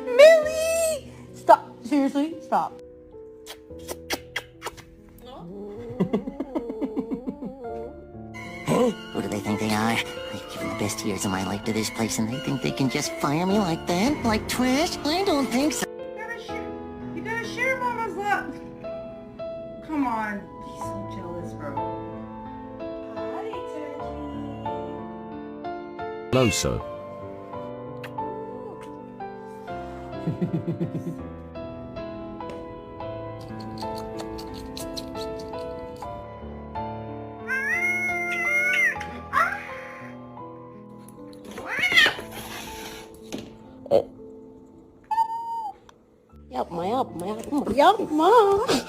Millie! Stop. Seriously, stop. Who do they think they are? I've given the best years of my life to this place and they think they can just fire me like that? Like trash? I don't think so. You gotta share Mama's love. Come on. He's so jealous, bro. Hi, Turkey. Hello, sir. Yapma.